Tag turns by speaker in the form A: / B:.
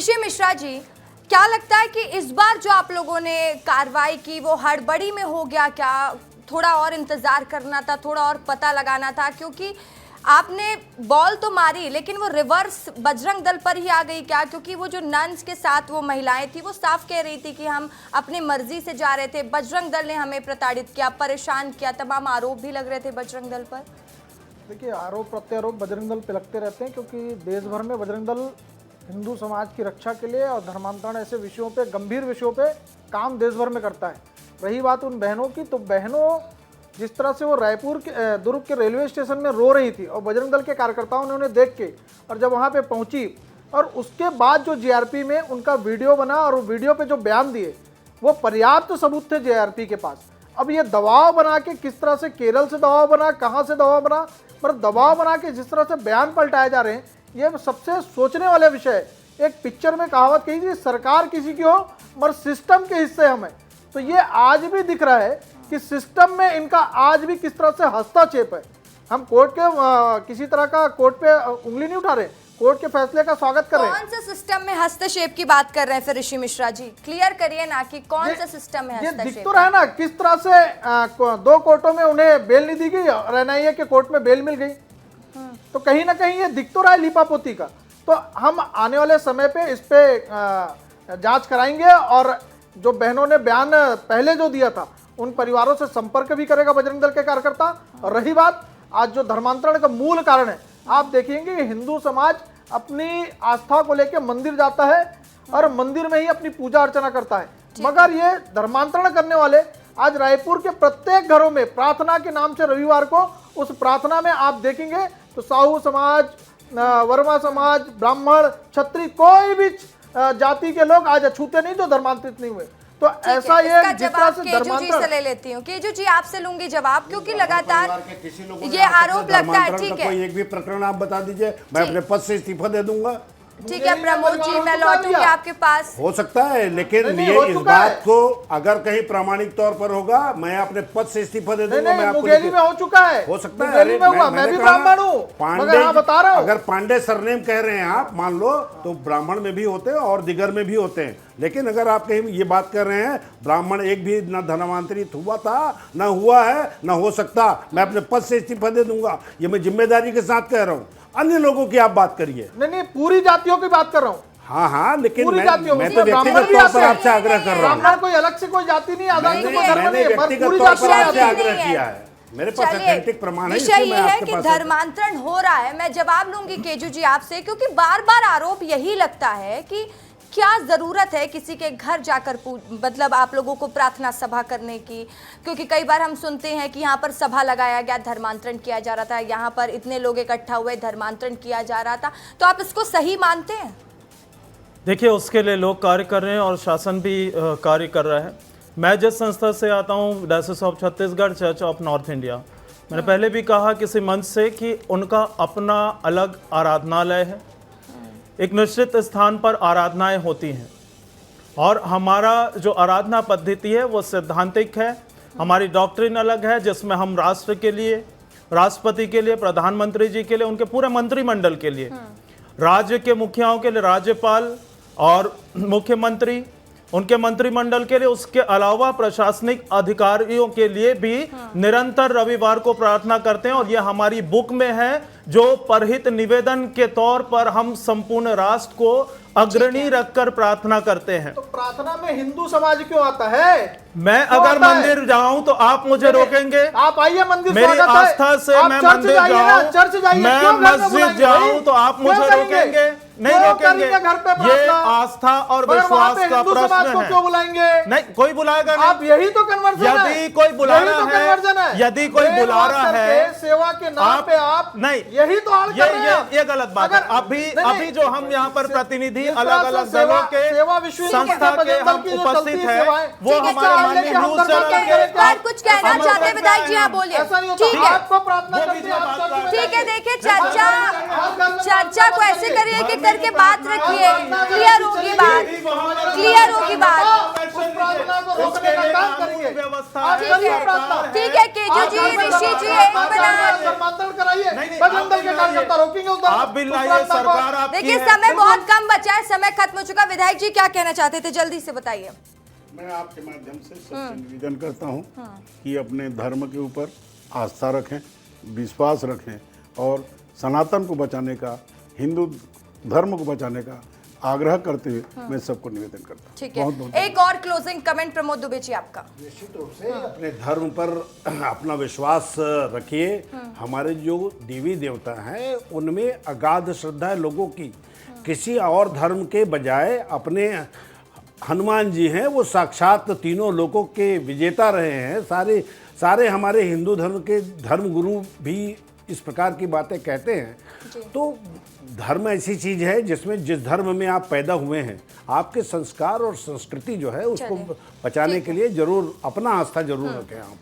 A: ऋषि मिश्रा जी, क्या लगता है कि इस बार जो आप लोगों ने कार्रवाई की वो हड़बड़ी में हो गया क्या? थोड़ा और इंतजार करना था, थोड़ा और पता लगाना था, क्योंकि आपने बॉल तो मारी लेकिन वो रिवर्स बजरंग दल पर ही आ गई क्या? क्योंकि वो जो नन्स के साथ वो महिलाएं थी वो साफ कह रही थी कि हम अपनी मर्जी से जा रहे थे, बजरंग दल ने हमें प्रताड़ित किया, परेशान किया, तमाम आरोप भी लग रहे थे बजरंग दल पर।
B: देखिए, आरोप प्रत्यारोप बजरंग दल पे लगते रहते हैं, क्योंकि देश भर में बजरंग दल हिंदू समाज की रक्षा के लिए और धर्मांतरण ऐसे विषयों पे, गंभीर विषयों पे काम देश भर में करता है। रही बात उन बहनों की, तो बहनों जिस तरह से वो रायपुर के दुर्ग के रेलवे स्टेशन में रो रही थी और बजरंग दल के कार्यकर्ताओं ने उन्हें देख के, और जब वहाँ पे पहुँची और उसके बाद जो जीआरपी में उनका वीडियो बना और वो वीडियो पे जो बयान दिए वो पर्याप्त सबूत थे जीआरपी के पास। अब ये दबाव बना के, किस तरह से केरल से दबाव बना, कहाँ से दबाव बना, पर दबाव बना के जिस तरह से बयान पलटाए जा रहे हैं, ये सबसे सोचने वाला विषय है। एक पिक्चर में कहावत कही थी, सरकार किसी की हो मगर सिस्टम के हिस्से हम हैं। तो ये आज भी दिख रहा है कि सिस्टम में इनका आज भी किस तरह से हस्तक्षेप है। हम कोर्ट के किसी तरह का कोर्ट पे उंगली नहीं उठा रहे, कोर्ट के फैसले का स्वागत कर रहे हैं।
A: कौन से सिस्टम में हस्तक्षेप की बात कर रहे हैं फिर ऋषि मिश्रा जी? क्लियर करिए ना कि कौन सा सिस्टम में हस्तक्षेप।
B: ये दिख तो रहा है ना किस तरह से दो कोर्टों में उन्हें बेल नहीं दी गई और एनआईए के कोर्ट में बेल मिल गई। तो कहीं ना कहीं ये दिख तो रहा है लीपापोती का। तो हम आने वाले समय पे इस पे जांच कराएंगे और जो बहनों ने बयान पहले जो दिया था उन परिवारों से संपर्क भी करेगा बजरंग दल के कार्यकर्ता। और रही बात आज जो धर्मांतरण का मूल कारण है, आप देखेंगे कि हिंदू समाज अपनी आस्था को लेकर मंदिर जाता है और मंदिर में ही अपनी पूजा अर्चना करता है, मगर ये धर्मांतरण करने वाले आज रायपुर के प्रत्येक घरों में प्रार्थना के नाम से रविवार को उस प्रार्थना में आप देखेंगे तो साहू समाज, वर्मा समाज, ब्राह्मण, क्षत्रिय, कोई भी जाति के लोग आज अछूते नहीं जो धर्मांतरित नहीं हुए। तो ऐसा ये जिस तरह से धर्मांतरण,
A: ले लेती हूँ केजू जी, आपसे लूंगी जवाब, क्योंकि लगातार ये आरोप लगता है। ठीक है,
C: कोई एक भी प्रकरण आप बता दीजिए, मैं अपने पद से इस्तीफा दे दूंगा।
A: ठीक है प्रमोद जी, मैं लौटूंगी आपके पास।
C: हो सकता है, लेकिन ये इस बात को अगर कहीं प्रामाणिक तौर पर होगा, मैं अपने पद से इस्तीफा दे दूंगा। मैं आपको
B: मुंगेली में हो चुका है,
C: हो सकता है,
B: मैं भी ब्राह्मण हूँ,
C: पांडे
B: बता रहा हूँ।
C: अगर पांडे सरनेम कह रहे हैं आप, मान लो, तो ब्राह्मण में भी होते हैं और दिगर में भी होते हैं। लेकिन अगर आप कहीं ये बात कर रहे हैं ब्राह्मण एक भी न धर्मांतरित हुआ था, न हुआ है, न हो सकता, मैं अपने पद से इस्तीफा दे दूंगा, ये मैं जिम्मेदारी के साथ कह रहा हूँ। अन्य लोगों की आप बात करिए।
B: नहीं, पूरी जातियों की बात कर रहा हूँ।
C: हाँ, लेकिन मैं
B: तो
C: व्यक्तिगत तौर पर आपसे आग्रह कर रहा हूँ।
B: ब्राह्मण कोई अलग से कोई जाति नहीं, आजादी को धर्म नहीं,
C: व्यक्तिगत तौर पर आपसे आग्रह किया है। मेरे पास ऑथेंटिक प्रमाण है।
A: विषय ये है कि धर्मांतरण हो रहा है। मैं जवाब लूंगी केजू जी आपसे, क्योंकि बार बार आरोप यही लगता है कि क्या जरूरत है किसी के घर जाकर मतलब आप लोगों को प्रार्थना सभा करने की, क्योंकि कई बार हम सुनते हैं कि यहाँ पर सभा लगाया गया, धर्मांतरण किया जा रहा था, यहाँ पर इतने लोग इकट्ठा हुए, धर्मांतरण किया जा रहा था। तो आप इसको सही मानते हैं?
D: देखिए, उसके लिए लोग कार्य कर रहे हैं और शासन भी कार्य कर रहा है। मैं जिस संस्था से आता हूँ, diocese of Chhattisgarh church of north India, मैंने पहले भी कहा किसी मंच से कि उनका अपना अलग आराधनालय है, एक निश्चित स्थान पर आराधनाएं होती हैं और हमारा जो आराधना पद्धति है वो सैद्धांतिक है। हमारी डॉक्ट्रिन अलग है, जिसमें हम राष्ट्र के लिए, राष्ट्रपति के लिए, प्रधानमंत्री जी के लिए, उनके पूरे मंत्रिमंडल के लिए, राज्य के मुखियाओं के लिए राज्यपाल और मुख्यमंत्री, उनके मंत्रिमंडल के लिए, उसके अलावा प्रशासनिक अधिकारियों के लिए भी निरंतर रविवार को प्रार्थना करते हैं। और ये हमारी बुक में है, जो परहित निवेदन के तौर पर हम संपूर्ण राष्ट्र को अग्रणी रखकर प्रार्थना करते हैं।
B: तो प्रार्थना में हिंदू समाज क्यों आता है?
D: मैं अगर मंदिर जाऊं तो आप मुझे रोकेंगे?
B: आप आइए मंदिर,
D: मेरी आस्था से मैं मंदिर जाऊं,
B: चर्च जाइए,
D: मैं मस्जिद जाऊं तो आप मुझे रोकेंगे? नहीं रोकेंगे। ये आस्था और विश्वास का प्रश्न है।
B: क्यों बुलाएंगे?
D: नहीं, कोई बुलाएगा नहीं।
B: आप यही तो कन्वर्जन है।
D: यदि कोई बुला रहा है, यदि कोई बुला रहा है,
B: सेवा के नाम पे आप
D: नहीं,
B: यही तो आड़ कर रहे हैं।
D: ये गलत बात है। अभी जो हम यहाँ पर प्रतिनिधि अलग अलग दलों के, संस्था के हम उपस्थित हैं, वो हमारे माननीय न्यूज़ चैनल के
A: कुछ कहना चाहते हैं विधायक जी, आप बोलिए। ठीक है, ठीक है। देखिए, चर्चा को ऐसे करिए कि करके बात रखिए, क्लियर होगी बात, क्लियर होगी बात।
B: उस प्रार्थना को को रोकने का काम करिए। आप
A: ठीक
B: करिए
A: है,
B: प्रार्थना।
A: ठीक है, केजू जी, ऋषि जी, एक मिनट।
B: धर्मांतरण कराइए,
D: नहीं,
B: बजरंग दल के कार्यकर्ता रोकेंगे उधर।
D: आप बिल लाइए, सरकार आपकी
A: देखिए
D: है।
A: समय बहुत कम बचा है, समय खत्म हो चुका। विधायक जी क्या कहना चाहते थे, जल्दी से बताइए।
E: मैं आपके माध्यम से सबसे निवेदन करता हूं कि अपने धर्म के ऊपर आस्था रखें, विश्वास रखें और सनातन को बचाने का, हिंदू धर्म को बचाने का आग्रह करते हुए मैं सबको निवेदन करता हूं।
A: ठीक
E: बहुत
A: है,
E: बहुत
A: एक और क्लोजिंग कमेंट प्रमोद दुबे जी आपका।
C: निश्चित रूप से अपने धर्म पर अपना विश्वास रखिए। हमारे जो देवी देवता हैं उनमें अगाध श्रद्धा है लोगों की। किसी और धर्म के बजाय अपने हनुमान जी हैं, वो साक्षात तीनों लोकों के विजेता रहे हैं। सारे हमारे हिंदू धर्म के धर्म गुरु भी इस प्रकार की बातें कहते हैं। तो धर्म ऐसी चीज है जिसमें जिस धर्म में आप पैदा हुए हैं, आपके संस्कार और संस्कृति जो है उसको बचाने के लिए जरूर अपना आस्था जरूर रखें आप।